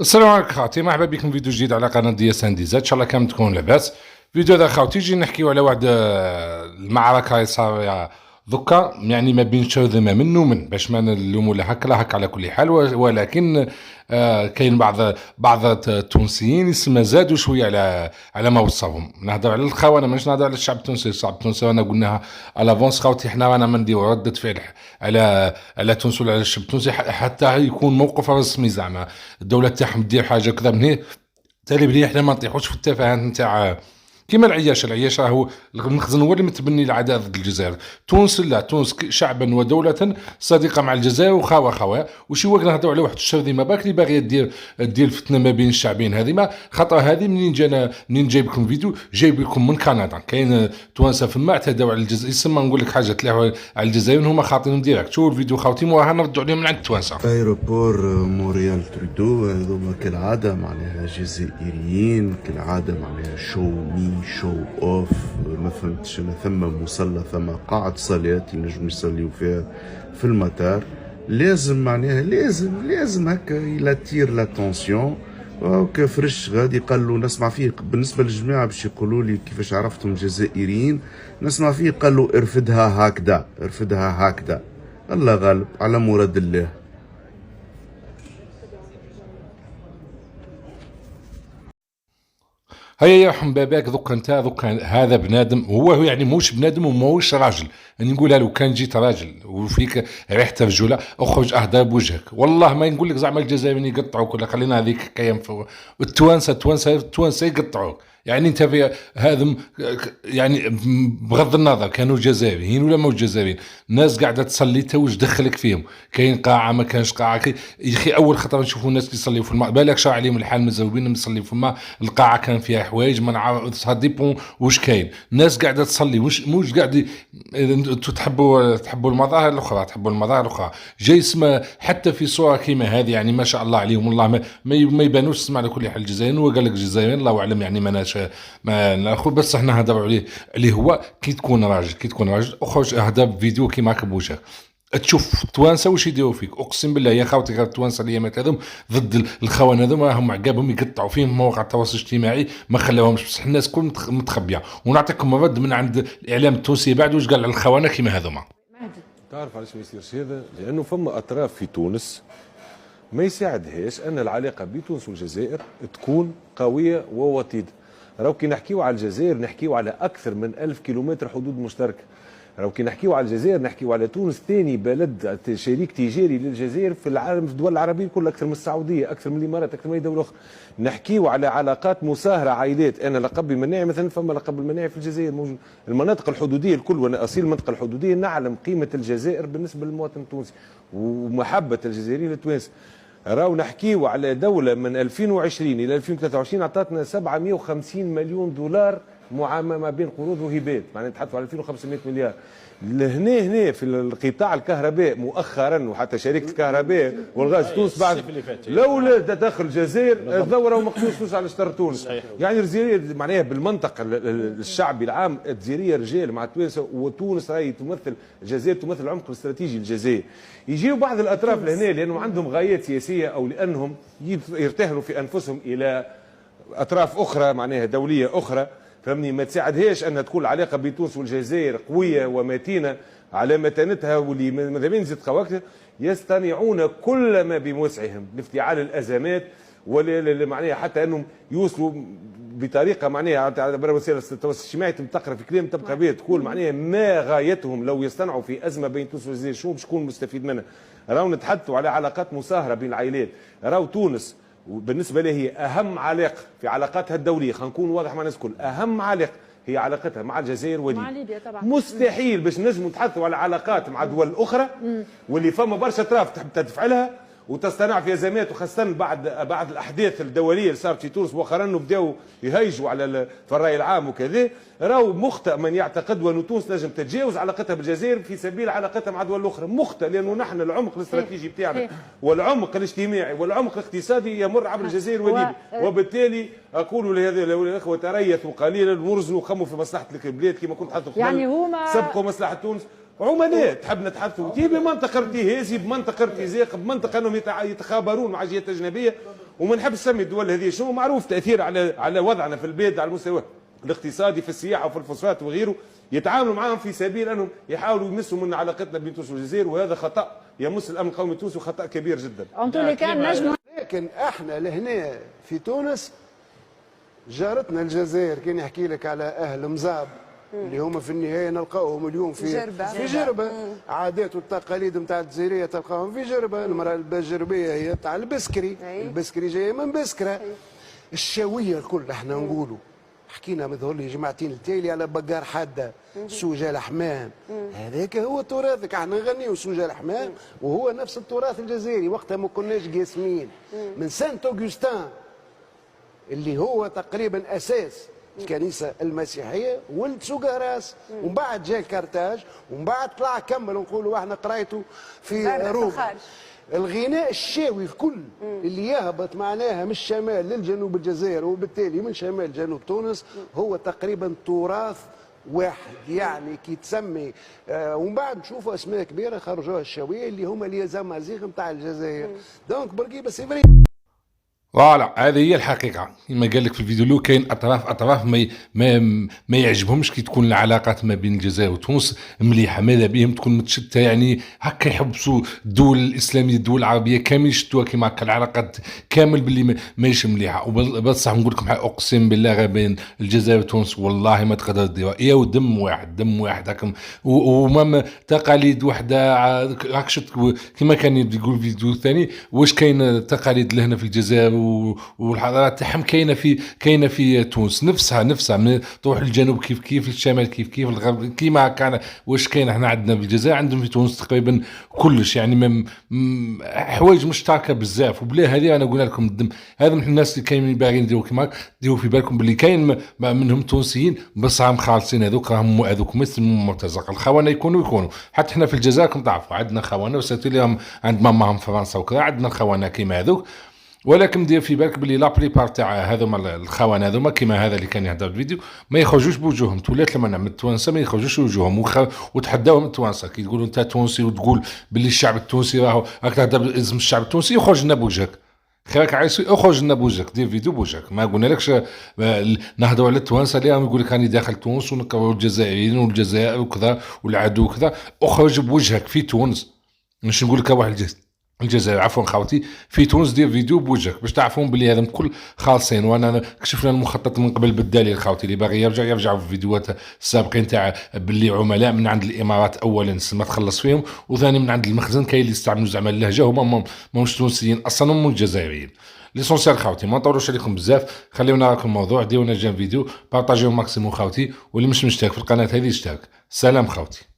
السلام عليكم خاوتي، مرحبا بكم في فيديو جديد على قناه دي اس ان دي زاد. ان شاء الله كامل تكونوا لاباس. فيديو هذا خاوتي يجي نحكيو على واحد المعركه اللي صايره دوكا، يعني ما بين شاذمه من ومن، باش ما نلوموا لا هكا لا هكا على كل حال. ولكن كاين بعض التونسيين يسمى زادوا شويه على ما وصلهم. نهضر على الخونه، مانيش نهضر على الشعب التونسي. الشعب التونسي رانا قلناها على فونس خاوتي، حنا رانا ما نديروا رده فعل على تونس ولا على الشعب التونسي حتى يكون موقف رسمي، زعما الدوله تاعهم دير حاجه كذا من هنا تالي بلي احنا ما نطيحوش في التفاهات نتاع كيما العياش راهو المخزن هو اللي متبني العداء ضد الجزائر. تونس لا، تونس شعبا ودولة صديقة مع الجزائر وخاوة وشي وقت نهضروا على واحد الشر ما باك اللي باغيه دير فتنة ما بين الشعبين. هذه ما خطر هذه منين جايب لكم فيديو، جايب لكم من كندا. كاين توانسه فما اعتدوا على الجزائر. يسمى نقول لك حاجه تلاحوا على الجزائر هما خاطرين ديريكت. شوفوا الفيديو خاوتي وراها نردوا عليهم من عند التوانسه. ايروبور موريال ترودو هذوما كالعاده معناها جزائريين، كالعاده معناها شو مي شو اوف. ما فهمتش انا، ثم مصلى ثم قاعة صلاة اللي نجم يصليو فيها في المطار. لازم معناها لازم هكا يلاتير لاتونسيون. وهكا فرش غادي قال له نسمع فيه بالنسبه للجماعه باش يقولوا لي كيفاش عرفتهم جزائريين. نسمع فيه قال له ارفدها هكذا. الله غالب على مراد الله. هيا يا حمباباك دوك هذا بنادم، هو يعني موش بنادم وماهوش راجل. يعني نقولها له كان جيت راجل وفيك ريحه رجوله اخرج اهدى بوجهك. والله ما نقول لك زعما الجزائريين يقطعوك ولا خلينا هذيك كيام التوانسه يقطعوك. يعني انت في هذم، يعني بغض النظر كانوا جزائريين ولا مو جزائريين، الناس قاعده تصلي تا واش دخلك فيهم؟ كاين قاعه ما كانش قاعه. يا اخي اول خطره نشوفوا الناس يصليوا في الماء، بالك شرع عليهم الحال مزوبين يصليوا في الماء. القاعه كان فيها حوايج ما نعرف سا ديبون واش كاين. الناس قاعده تصلي مش قاعد. انتم تحبوا المظاهر الاخرى جاي اسمه حتى في صوره كيما هذه. يعني ما شاء الله عليهم، والله ما يبانوش. اسمع على كل حال الجزائريين، هو قال لك الجزائريين الله اعلم، يعني ما ناخذ. بس احنا نهضروا عليه هو كي تكون راجل اخرج اهدى بفيديو كيما هكا بوجهك تشوف التوانسه واش يديروا فيك. اقسم بالله يا خاوتي غير التوانسه الايامات هذوم ضد الخوان هذوم راهم عقابهم يقطعوا فيهم مواقع التواصل الاجتماعي، ما خلاوهمش. بصح الناس كل متخبيه. ونعطيكم رد من عند الاعلام التونسي بعد واش قال على الخونه كيما هذوما. تعرف علاش ما يصيرش هذا؟ لانه فما اطراف في تونس ما يساعدهاش ان العلاقه بين تونس والجزائر تكون قويه ووطيده. راهو كي نحكيو على الجزائر نحكيو على اكثر من 1000 كيلومتر حدود مشتركه. راهو كي نحكيو على الجزائر نحكيو على تونس ثاني بلد شريك تجاري للجزائر في العالم، في الدول العربيه الكل، اكثر من السعوديه، اكثر من الامارات، اكثر من اي دوله اخرى. نحكيو على علاقات مساهره عائلات. انا لقب المناعي مثلا، فما لقب المناعي في الجزائر موجود. المناطق الحدوديه الكل، وانا اصيل المنطقه الحدوديه، نعلم قيمه الجزائر بالنسبه للمواطن التونسي ومحبه الجزائريين للتوانسه. راهو نحكيو على دولة من 2020 إلى 2023 أعطتنا 750 مليون دولار معاملة ما بين قروض وهبات، معناها نتحدثوا على 2500 مليار. هنا في القطاع الكهرباء مؤخرا، وحتى شركه الكهرباء والغاز تونس بعد لولا تدخل الجزائر الثوره ومقصوص فلوس على شطر تونس. يعني الجزائر معناها بالمنطق الشعبي العام الجزائريه رجال مع التوانسه، وتونس راهي تمثل، الجزائر تمثل العمق الاستراتيجي للجزائر. يجيو بعض الاطراف لهنا لانهم عندهم غايات سياسيه او لانهم يرتهنوا في انفسهم الى اطراف اخرى معناها دوليه اخرى، فهمني، ما تساعدهاش ان تكون العلاقه بين تونس والجزائر قويه ومتينه على متانتها، واللي ماذا بين زيد قواكت يستطيعون كل ما بوسعهم لافتعال الازمات، ولا معناها حتى انهم يوصلوا بطريقه معناها على وسائل التواصل الاجتماعي تقرا في كلام تبقى بها تقول معناها ما غايتهم لو يصطنعوا في ازمه بين تونس والجزائر شو باش يكون مستفيد منها. راهو نتحدثوا على علاقات مساهره بين العائلات. راهو تونس وبالنسبه لها هي اهم علاقه في علاقاتها الدوليه، خلينا نكون واضح مع الناس الكل، اهم علاقه هي علاقتها مع الجزائر وليبيا طبعا. مستحيل باش نجموا نتحدثوا على علاقات مع دول اخرى واللي فما برشا اطراف تحب تفعلها وتصطنع في ازمات، وخاصه بعد الاحداث الدوليه اللي صارت في تونس مؤخرا وبداوا يهيجوا على في الراي العام وكذا. راهو مخطئ من يعتقد وان تونس نجم تتجاوز علاقتها بالجزائر في سبيل علاقتها مع دول اخرى. مخطئ، لانه نحن العمق الاستراتيجي بتاعنا والعمق الاجتماعي والعمق الاقتصادي يمر عبر الجزائر وليبيا، وبالتالي اقول لهذه الاخوه تريثوا قليلا وارزنوا، خموا في مصلحه البلاد كما كنت حاطط يعني هما سبقوا مصلحه تونس عملاء تحب نتحدثوا تي بمنطق ارتهازي، بمنطق ارتزاق، بمنطق انهم يتخابرون مع جهات اجنبيه. وما نحب نسمي الدول هذه شنو معروف تاثير على وضعنا في البلاد على المستوى الاقتصادي في السياحه وفي الفوسفات وغيره، يتعاملوا معهم في سبيل انهم يحاولوا يمسوا من علاقتنا بين تونس والجزائر، وهذا خطا يمس الامن القومي التونسي وخطا كبير جدا. لكن احنا لهنا في تونس جارتنا الجزائر كان يحكي لك على اهل مزاب اللي هما في النهايه نلقاوهم اليوم في جربه عادات والتقاليد نتاع الجزائريه تلقاهم في جربه. المراه الجربيه هي تاع البسكري، البسكري جايه من بسكره. الشاويه الكل احنا نقولوا حكينا مظهر لي جماعتين التالي على بقار حاده سوجه الحمام، هذاك هو تراثك. احنا نغنيو سوجه الحمام وهو نفس التراث الجزائري. وقتها ما كناش قاسمين من سانت اوغستان اللي هو تقريبا اساس الكنيسه المسيحيه ولد سوقراس، ومن بعد جاء كارتاج، ومن بعد طلع كمل نقولوا احنا قرايته في روما. الغناء الشاوي الكل اللي يهبط معناها من الشمال للجنوب الجزائر وبالتالي من شمال جنوب تونس هو تقريبا تراث واحد. يعني كي تسمي ومن بعد نشوفوا اسماء كبيره خرجوها الشاويه اللي هما اللي زمازيغ نتاع الجزائر. دونك بركي بس فوالا هذه هي الحقيقه كما قال لك في الفيديو لو كاين اطراف ما يعجبهمش كي تكون العلاقات ما بين الجزائر وتونس مليحه، ماذا بهم تكون متشتته. يعني هكا يحبسوا الدول الاسلاميه الدول العربيه كامل يشتوها كيما هكا العلاقات كامل باللي ماهيش مليحه. وبصح نقول لكم اقسم بالله بين الجزائر وتونس والله ما تقدر ديروها، يا دم واحد هكا ومام تقاليد وحده. هاك شفت كيما كان يقول في الفيديو الثاني واش كاين تقاليد لهنا في الجزائر والحضارات تاعهم كاينه في تونس نفسها من تروح للجنوب كيف للشمال كيف الغرب كيما كان. واش كاين احنا عندنا في الجزائر عندهم في تونس تقريبا كلش. يعني حوايج مشتركه بزاف. وبلا هذه انا نقول لكم الدم هذا من الناس اللي كاينين باغيين يديروا كيما ديروا في بالكم باللي كاين منهم تونسيين بس راهم خالصين. هذوك مثل مرتزقه. الخونه يكونوا حتى احنا في الجزائر كم تعرفوا عندنا خونه وساتوا لهم عند ماماهم فرنسا وكذا عندنا الخونه كيما هذوك. ولكن دير في بالك باللي لابريبار تاع هذوما الخوان هذوما كيما هذا اللي كان يهضر في الفيديو ما يخرجوش بوجوههم. تولات لما نعمل التوانسه ما يخرجوش بوجوههم وتحداوهم التوانسه كي تقولوا انت تونسي وتقول باللي الشعب التونسي راهو راك تهضر باسم الشعب التونسي يخرج لنا بوجهك. خيرك عايسي اخرج لنا بوجهك دير فيديو بوجهك. ما قلنا لكش نهضروا على التوانسه اللي راهم يقول لك راني داخل تونس ونكرهوا الجزائريين والجزائر وكذا والعدو وكذا. اخرج بوجهك في تونس. مش نقول لك واحد الجزائر عفوا خاوتي في تونس دير فيديو بوجهك باش تعرفون بلي هذا الكل خالصين. وانا كشفنا المخطط من قبل بالدليل خاوتي اللي باغي يرجع في الفيديوهات السابقين تاع باللي عملاء من عند الامارات اولا ما تخلص فيهم، وثاني من عند المخزن كاين اللي يستعملوا زعما اللهجه هما ماهمش تونسيين اصلا هم الجزائريين. ليسونسيال خاوتي ما نطولوش عليكم بزاف، خليونا راكم الموضوع ديونا جا فيديو بارطاجيو ماكسيموم خاوتي، واللي مش مشترك في القناه هذه يشترك. سلام خاوتي.